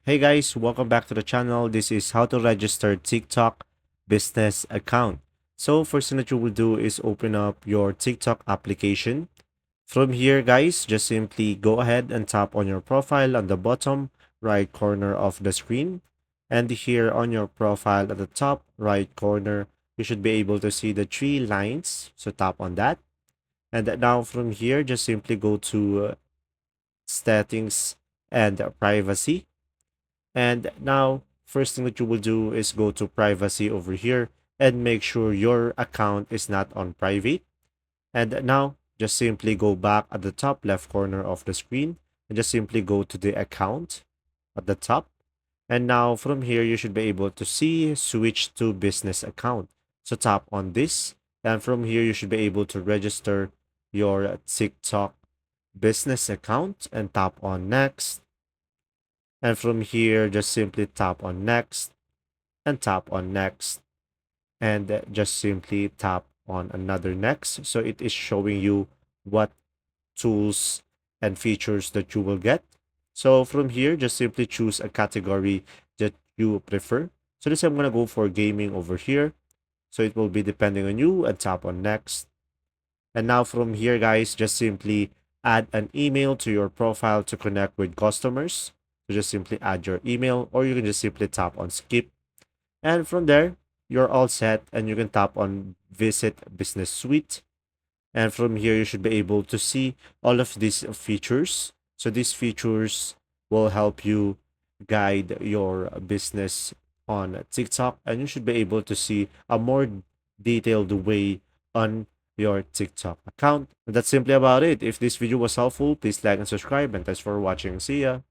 Hey guys, welcome back to the channel. This is how to register TikTok business account. So first thing that you will do is open up your TikTok application. From here guys, just simply go ahead and tap on your profile on the bottom right corner of the screen. And here on your profile at the top right corner, you should be able to see the three lines. So tap on that. And now from here, just simply go to settings and privacy. And now, first thing that you will do is go to privacy over here and make sure your account is not on private. And now, just simply go back at the top left corner of the screen and just simply go to the account at the top. And now from here, you should be able to see switch to business account. So tap on this. And from here, you should be able to register your TikTok business account and tap on next. And from here, just simply tap on next and tap on next and just simply tap on another next. So it is showing you what tools and features that you will get. So from here, just simply choose a category that you prefer. So this I'm going to go for gaming over here. So it will be depending on you and tap on next. And now from here, guys, just simply add an email to your profile to connect with customers. So just simply add your email, or you can just simply tap on skip. And from there, you're all set and you can tap on visit business suite. And from here, you should be able to see all of these features. So these features will help you guide your business on TikTok, and you should be able to see a more detailed way on your TikTok account. And that's simply about it. If this video was helpful, please like and subscribe, and thanks for watching. See ya.